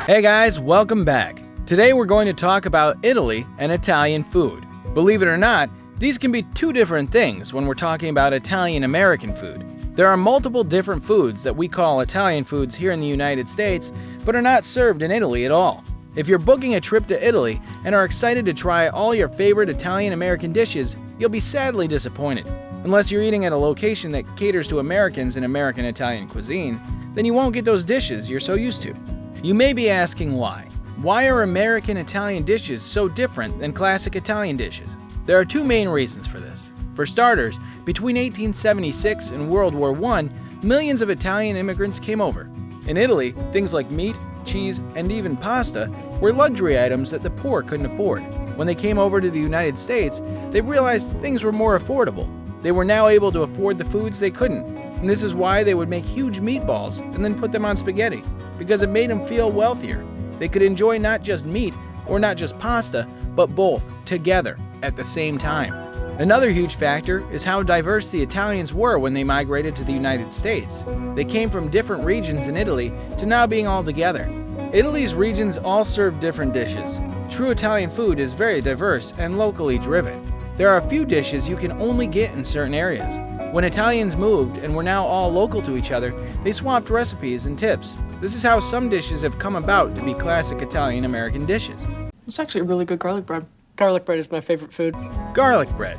Hey guys, welcome back. Today we're going to talk about Italy and Italian food. Believe it or not, these can be two different things when we're talking about Italian-American food. There are multiple different foods that we call Italian foods here in the United States, but are not served in Italy at all. If you're booking a trip to Italy and are excited to try all your favorite Italian-American dishes, you'll be sadly disappointed. Unless you're eating at a location that caters to Americans and American-Italian cuisine, then you won't get those dishes you're so used to. You may be asking why. Why are American Italian dishes so different than classic Italian dishes? There are two main reasons for this. For starters, between 1876 and World War I, millions of Italian immigrants came over. In Italy, things like meat, cheese, and even pasta were luxury items that the poor couldn't afford. When they came over to the United States, they realized things were more affordable. They were now able to afford the foods they couldn't, and this is why they would make huge meatballs and then put them on spaghetti, because it made them feel wealthier. They could enjoy not just meat or not just pasta, but both together at the same time. Another huge factor is how diverse the Italians were when they migrated to the United States. They came from different regions in Italy to now being all together. Italy's regions all serve different dishes. True Italian food is very diverse and locally driven. There are a few dishes you can only get in certain areas. When Italians moved and were now all local to each other, they swapped recipes and tips. This is how some dishes have come about to be classic Italian-American dishes. It's actually really good garlic bread. Garlic bread is my favorite food. Garlic bread.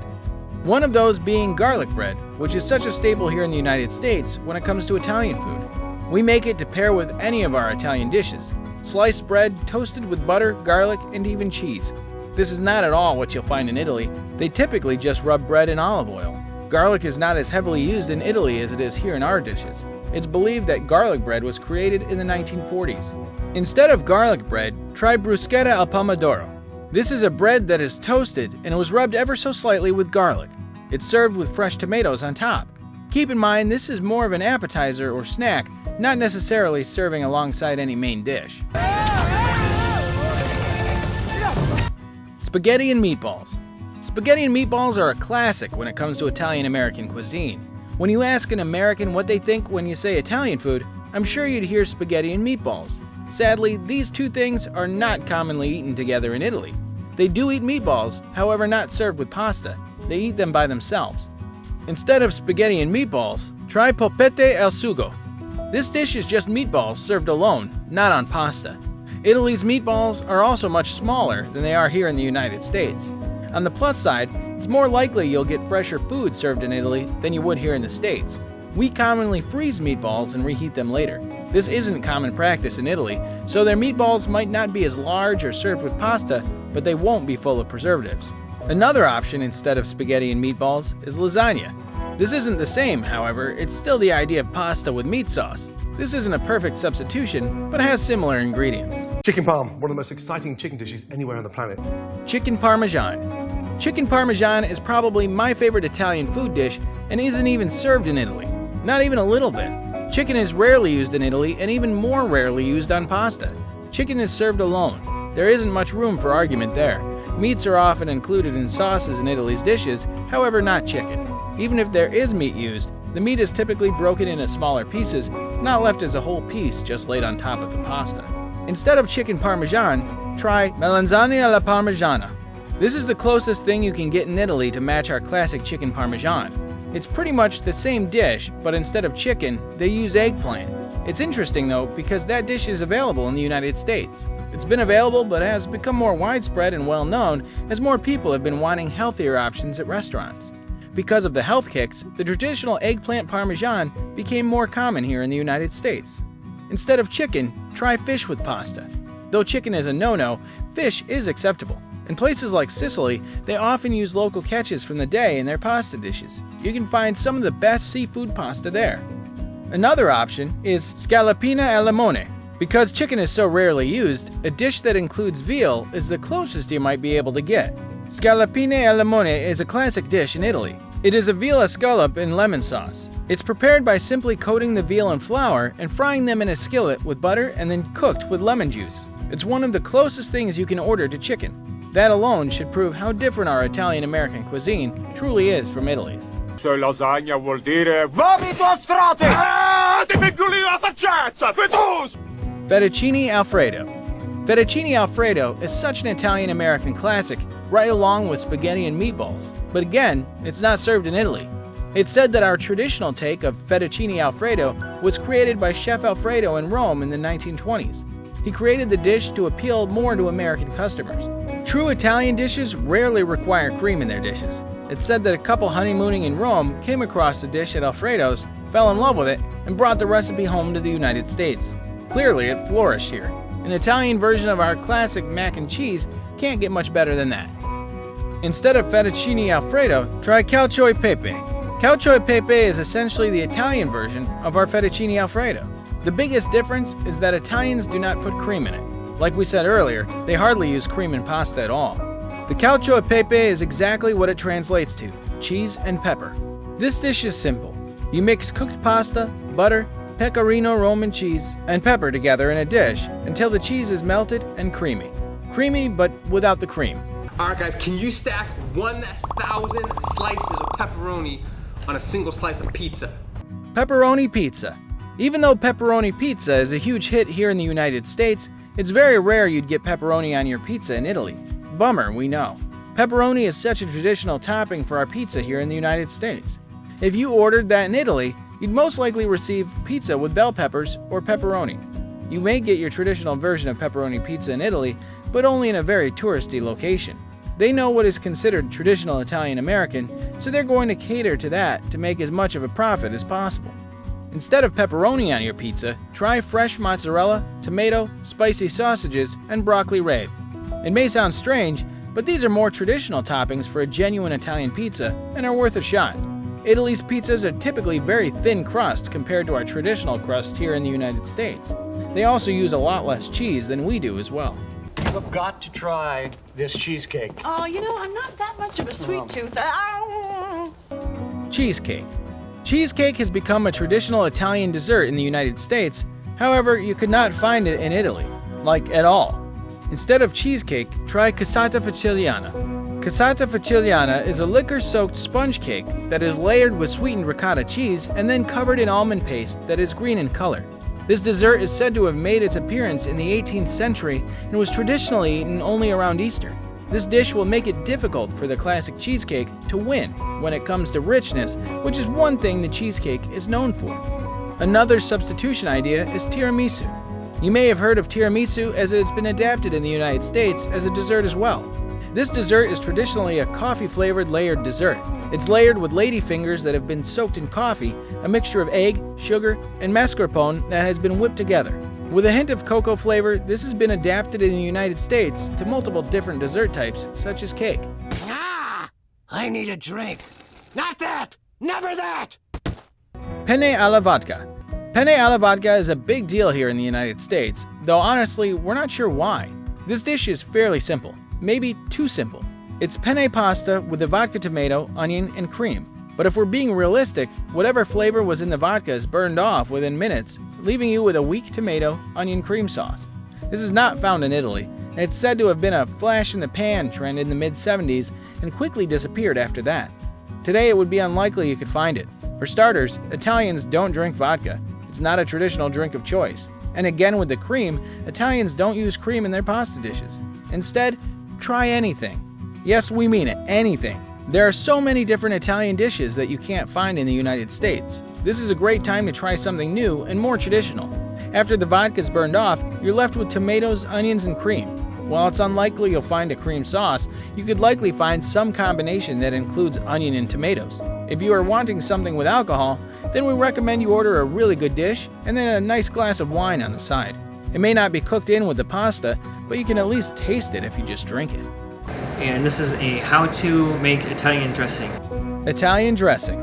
One of those being garlic bread, which is such a staple here in the United States when it comes to Italian food. We make it to pair with any of our Italian dishes. Sliced bread toasted with butter, garlic, and even cheese. This is not at all what you'll find in Italy. They typically just rub bread in olive oil. Garlic is not as heavily used in Italy as it is here in our dishes. It's believed that garlic bread was created in the 1940s. Instead of garlic bread, try bruschetta al pomodoro. This is a bread that is toasted and was rubbed ever so slightly with garlic. It's served with fresh tomatoes on top. Keep in mind this is more of an appetizer or snack, not necessarily serving alongside any main dish. Spaghetti and meatballs. Spaghetti and meatballs are a classic when it comes to Italian-American cuisine. When you ask an American what they think when you say Italian food, I'm sure you'd hear spaghetti and meatballs. Sadly, these two things are not commonly eaten together in Italy. They do eat meatballs, however not served with pasta. They eat them by themselves. Instead of spaghetti and meatballs, try polpette al sugo. This dish is just meatballs served alone, not on pasta. Italy's meatballs are also much smaller than they are here in the United States. On the plus side, it's more likely you'll get fresher food served in Italy than you would here in the States. We commonly freeze meatballs and reheat them later. This isn't common practice in Italy, so their meatballs might not be as large or served with pasta, but they won't be full of preservatives. Another option instead of spaghetti and meatballs is lasagna. This isn't the same, however, it's still the idea of pasta with meat sauce. This isn't a perfect substitution, but has similar ingredients. Chicken parm, one of the most exciting chicken dishes anywhere on the planet. Chicken Parmesan. Chicken Parmesan is probably my favorite Italian food dish and isn't even served in Italy. Not even a little bit. Chicken is rarely used in Italy and even more rarely used on pasta. Chicken is served alone. There isn't much room for argument there. Meats are often included in sauces in Italy's dishes, however not chicken. Even if there is meat used, the meat is typically broken into smaller pieces, not left as a whole piece just laid on top of the pasta. Instead of chicken parmesan, try melanzane alla parmigiana. This is the closest thing you can get in Italy to match our classic chicken parmesan. It's pretty much the same dish, but instead of chicken, they use eggplant. It's interesting though, because that dish is available in the United States. It's been available but has become more widespread and well known as more people have been wanting healthier options at restaurants. Because of the health kicks, the traditional eggplant parmesan became more common here in the United States. Instead of chicken, try fish with pasta. Though chicken is a no-no, fish is acceptable. In places like Sicily, they often use local catches from the day in their pasta dishes. You can find some of the best seafood pasta there. Another option is scallopine al limone. Because chicken is so rarely used, a dish that includes veal is the closest you might be able to get. Scallopine al limone is a classic dish in Italy. It is a veal escalope in lemon sauce. It's prepared by simply coating the veal in flour and frying them in a skillet with butter and then cooked with lemon juice. It's one of the closest things you can order to chicken. That alone should prove how different our Italian-American cuisine truly is from Italy's. Se lasagna vuol dire vomito a strote! Ah, ti piglio la facciazza! Fettuccine! Fettuccine Alfredo. Fettuccine Alfredo is such an Italian-American classic, right along with spaghetti and meatballs. But again, it's not served in Italy. It's said that our traditional take of Fettuccine Alfredo was created by Chef Alfredo in Rome in the 1920s. He created the dish to appeal more to American customers. True Italian dishes rarely require cream in their dishes. It's said that a couple honeymooning in Rome came across the dish at Alfredo's, fell in love with it, and brought the recipe home to the United States. Clearly, it flourished here. An Italian version of our classic mac and cheese can't get much better than that. Instead of fettuccine alfredo, try cacio e pepe. Cacio e pepe is essentially the Italian version of our fettuccine alfredo. The biggest difference is that Italians do not put cream in it. Like we said earlier, they hardly use cream in pasta at all. The cacio e pepe is exactly what it translates to: cheese and pepper. This dish is simple. You mix cooked pasta, butter, pecorino Roman cheese, and pepper together in a dish until the cheese is melted and creamy. Creamy, but without the cream. Alright guys, can you stack 1,000 slices of pepperoni on a single slice of pizza? Pepperoni pizza. Even though pepperoni pizza is a huge hit here in the United States, it's very rare you'd get pepperoni on your pizza in Italy. Bummer, we know. Pepperoni is such a traditional topping for our pizza here in the United States. If you ordered that in Italy, you'd most likely receive pizza with bell peppers or pepperoni. You may get your traditional version of pepperoni pizza in Italy, but only in a very touristy location. They know what is considered traditional Italian-American, so they're going to cater to that to make as much of a profit as possible. Instead of pepperoni on your pizza, try fresh mozzarella, tomato, spicy sausages, and broccoli rabe. It may sound strange, but these are more traditional toppings for a genuine Italian pizza and are worth a shot. Italy's pizzas are typically very thin crust compared to our traditional crust here in the United States. They also use a lot less cheese than we do as well. You've got to try this cheesecake. Oh, I'm not that much of a sweet tooth. Cheesecake. Cheesecake has become a traditional Italian dessert in the United States. However, you could not find it in Italy, like at all. Instead of cheesecake, try cassata fettuccine. Cassata fettuccine is a liquor-soaked sponge cake that is layered with sweetened ricotta cheese and then covered in almond paste that is green in color. This dessert is said to have made its appearance in the 18th century and was traditionally eaten only around Easter. This dish will make it difficult for the classic cheesecake to win when it comes to richness, which is one thing the cheesecake is known for. Another substitution idea is tiramisu. You may have heard of tiramisu as it has been adapted in the United States as a dessert as well. This dessert is traditionally a coffee-flavored layered dessert. It's layered with ladyfingers that have been soaked in coffee, a mixture of egg, sugar, and mascarpone that has been whipped together. With a hint of cocoa flavor, this has been adapted in the United States to multiple different dessert types, such as cake. Ah! I need a drink. Not that! Never that! Penne alla vodka. Penne alla vodka is a big deal here in the United States, though honestly, we're not sure why. This dish is fairly simple. Maybe too simple. It's penne pasta with a vodka tomato, onion, and cream. But if we're being realistic, whatever flavor was in the vodka is burned off within minutes, leaving you with a weak tomato, onion cream sauce. This is not found in Italy, and it's said to have been a flash-in-the-pan trend in the mid-70s and quickly disappeared after that. Today it would be unlikely you could find it. For starters, Italians don't drink vodka. It's not a traditional drink of choice. And again with the cream, Italians don't use cream in their pasta dishes. Instead, try anything. Yes, we mean it, anything. There are so many different Italian dishes that you can't find in the United States. This is a great time to try something new and more traditional. After the vodka's burned off, you're left with tomatoes, onions, and cream. While it's unlikely you'll find a cream sauce, you could likely find some combination that includes onion and tomatoes. If you are wanting something with alcohol, then we recommend you order a really good dish and then a nice glass of wine on the side. It may not be cooked in with the pasta, but you can at least taste it if you just drink it. And this is a how to make Italian dressing. Italian dressing.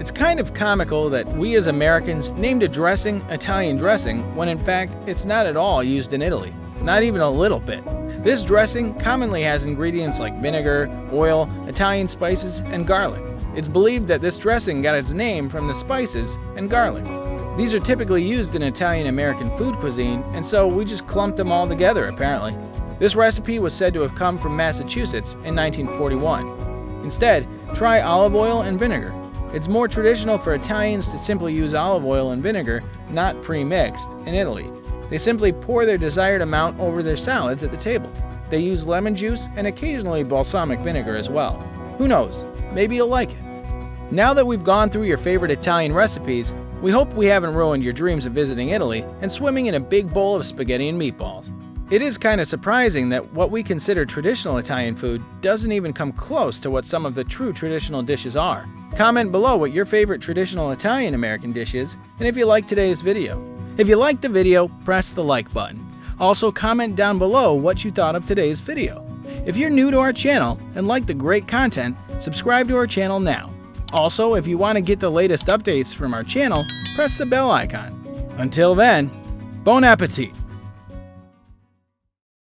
It's kind of comical that we as Americans named a dressing Italian dressing when in fact it's not at all used in Italy. Not even a little bit. This dressing commonly has ingredients like vinegar, oil, Italian spices, and garlic. It's believed that this dressing got its name from the spices and garlic. These are typically used in Italian-American food cuisine, and so we just clumped them all together apparently. This recipe was said to have come from Massachusetts in 1941. Instead, try olive oil and vinegar. It's more traditional for Italians to simply use olive oil and vinegar, not pre-mixed, in Italy. They simply pour their desired amount over their salads at the table. They use lemon juice and occasionally balsamic vinegar as well. Who knows? Maybe you'll like it. Now that we've gone through your favorite Italian recipes, we hope we haven't ruined your dreams of visiting Italy and swimming in a big bowl of spaghetti and meatballs. It is kind of surprising that what we consider traditional Italian food doesn't even come close to what some of the true traditional dishes are. Comment below what your favorite traditional Italian American dish is, and if you liked today's video. If you liked the video, press the like button. Also, comment down below what you thought of today's video. If you're new to our channel and like the great content, subscribe to our channel now. Also, if you want to get the latest updates from our channel, press the bell icon. Until then, bon appetit!